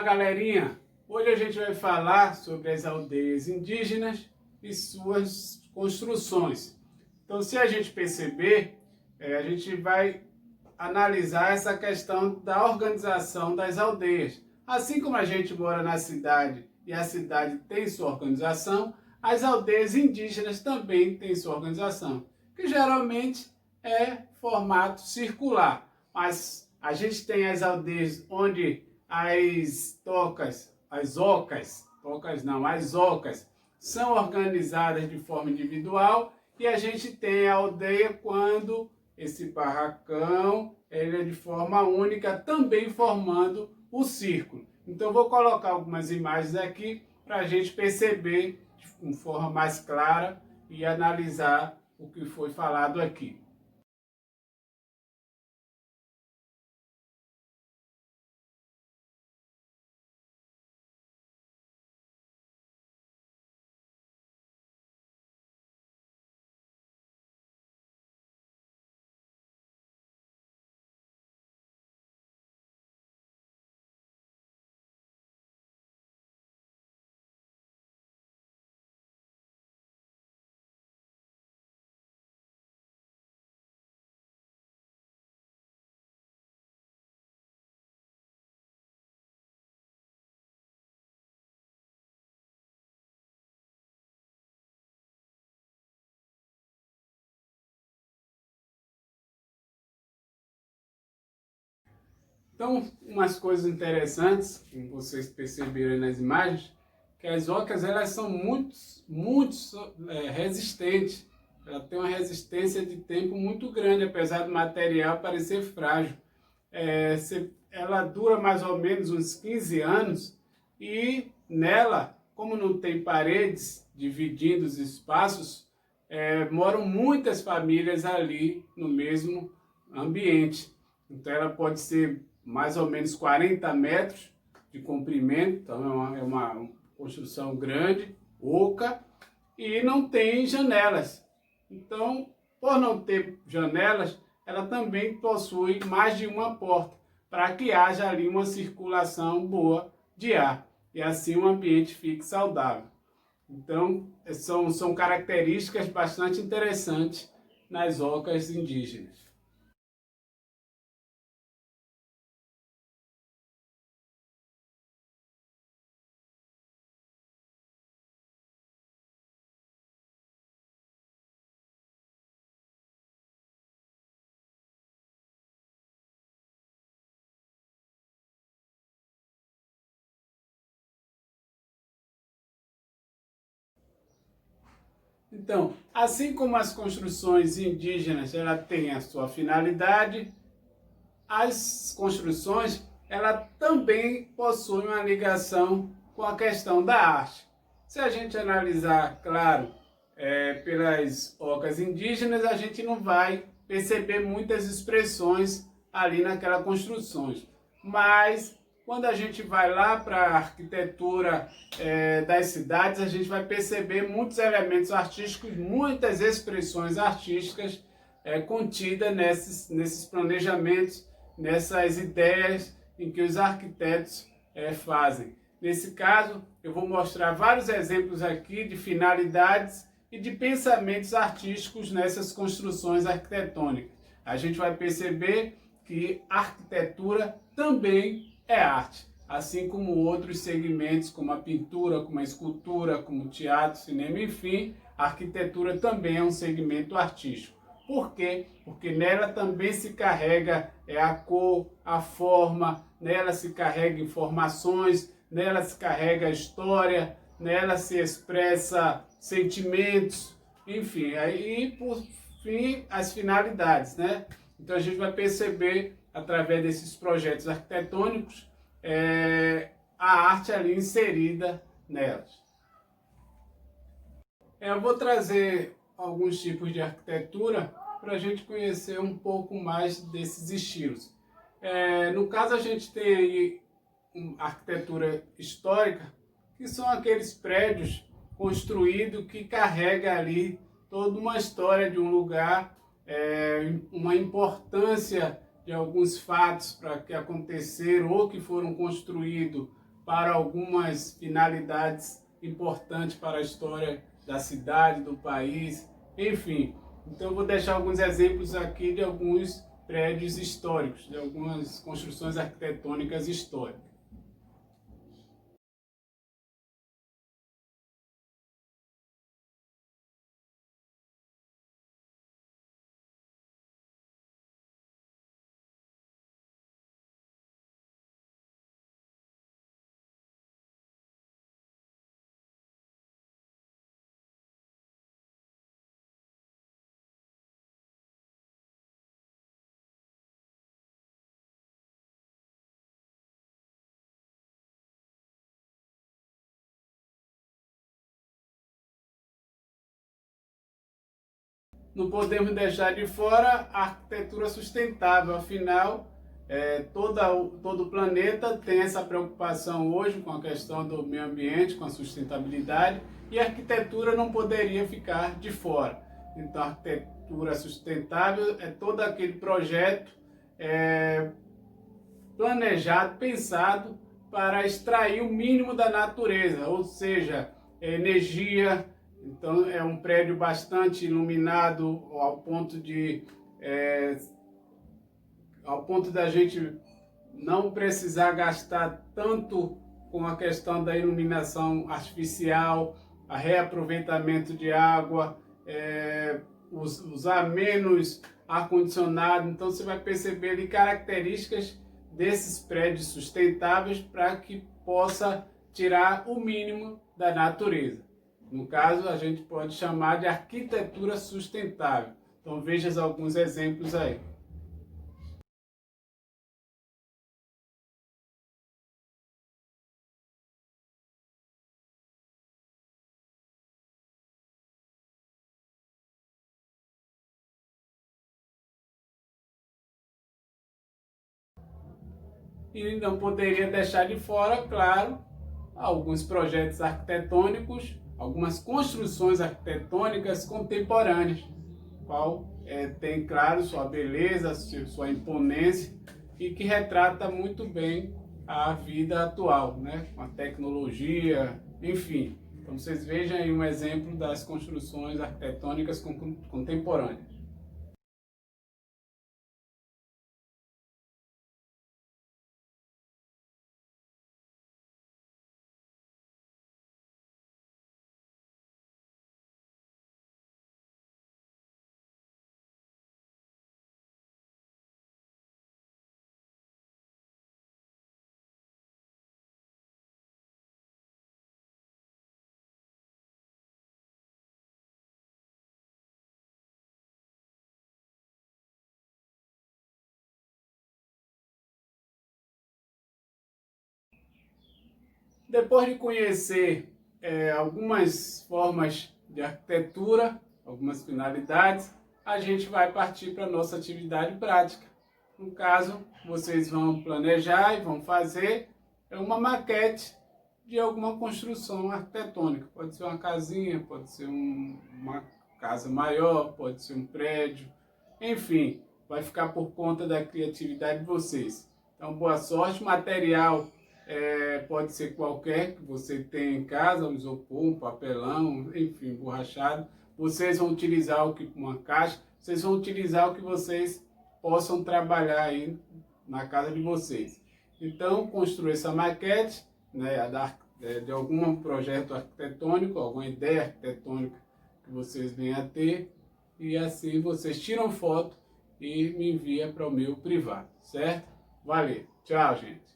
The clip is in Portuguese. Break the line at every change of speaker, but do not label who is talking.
Olá, galerinha! Hoje a gente vai falar sobre as aldeias indígenas e suas construções. Então, se a gente perceber, a gente vai analisar essa questão da organização das aldeias. Assim como a gente mora na cidade e a cidade tem sua organização, as aldeias indígenas também têm sua organização, que geralmente é formato circular. Mas a gente tem as aldeias onde as ocas são organizadas de forma individual, e a gente tem a aldeia quando esse barracão ele é de forma única, também formando o círculo. Então vou colocar algumas imagens aqui para a gente perceber de forma mais clara e analisar o que foi falado aqui. Então, umas coisas interessantes, como vocês perceberam nas imagens, que as ocas elas são muito resistentes. Ela tem uma resistência de tempo muito grande, apesar do material parecer frágil. Ela dura mais ou menos uns 15 anos e nela, como não tem paredes dividindo os espaços, moram muitas famílias ali no mesmo ambiente. Então ela pode ser mais ou menos 40 metros de comprimento, então é uma construção grande, oca, e não tem janelas. Então, por não ter janelas, ela também possui mais de uma porta, para que haja ali uma circulação boa de ar, e assim o ambiente fique saudável. Então, são características bastante interessantes nas ocas indígenas. Então, assim como as construções indígenas ela tem a sua finalidade, as construções ela também possuem uma ligação com a questão da arte. Se a gente analisar, claro, pelas ocas indígenas, a gente não vai perceber muitas expressões ali naquelas construções. Mas quando a gente vai lá para a arquitetura das cidades, a gente vai perceber muitos elementos artísticos, muitas expressões artísticas contidas nesses planejamentos, nessas ideias em que os arquitetos fazem. Nesse caso, eu vou mostrar vários exemplos aqui de finalidades e de pensamentos artísticos nessas construções arquitetônicas. A gente vai perceber que a arquitetura também é arte, assim como outros segmentos como a pintura, como a escultura, como o teatro, cinema, enfim, a arquitetura também é um segmento artístico. Por quê? Porque nela também se carrega a cor, a forma, nela se carrega informações, nela se carrega a história, nela se expressa sentimentos, enfim, aí por fim as finalidades, né? Então a gente vai perceber através desses projetos arquitetônicos a arte ali inserida nelas. Eu vou trazer alguns tipos de arquitetura para a gente conhecer um pouco mais desses estilos. No caso, a gente tem aí uma arquitetura histórica, que são aqueles prédios construídos que carregam ali toda uma história de um lugar, uma importância de alguns fatos para que aconteceram ou que foram construídos para algumas finalidades importantes para a história da cidade, do país, enfim. Então eu vou deixar alguns exemplos aqui de alguns prédios históricos, de algumas construções arquitetônicas históricas. Não podemos deixar de fora a arquitetura sustentável, afinal, todo o planeta tem essa preocupação hoje com a questão do meio ambiente, com a sustentabilidade, e a arquitetura não poderia ficar de fora. Então, a arquitetura sustentável é todo aquele projeto planejado, pensado para extrair o mínimo da natureza, ou seja, energia. Então é um prédio bastante iluminado ao ponto da gente não precisar gastar tanto com a questão da iluminação artificial, a reaproveitamento de água, usar menos ar-condicionado. Então você vai perceber ali características desses prédios sustentáveis para que possa tirar o mínimo da natureza. No caso, a gente pode chamar de arquitetura sustentável. Então veja alguns exemplos aí. E não poderia deixar de fora, claro, alguns projetos arquitetônicos, algumas construções arquitetônicas contemporâneas, qual tem, claro, sua beleza, sua imponência e que retrata muito bem a vida atual, né? Com a tecnologia, enfim. Então vocês vejam aí um exemplo das construções arquitetônicas contemporâneas. Depois de conhecer algumas formas de arquitetura, algumas finalidades, a gente vai partir para a nossa atividade prática. No caso, vocês vão planejar e vão fazer uma maquete de alguma construção arquitetônica. Pode ser uma casinha, pode ser uma casa maior, pode ser um prédio, enfim, vai ficar por conta da criatividade de vocês. Então, boa sorte. Material pode ser qualquer que você tenha em casa, um isopor, um papelão, enfim, borrachado. Vocês vão utilizar uma caixa, vocês vão utilizar o que vocês possam trabalhar aí na casa de vocês. Então, construir essa maquete, né, de algum projeto arquitetônico, alguma ideia arquitetônica que vocês venham a ter, e assim vocês tiram foto e me envia para o meu privado, certo? Valeu, tchau, gente!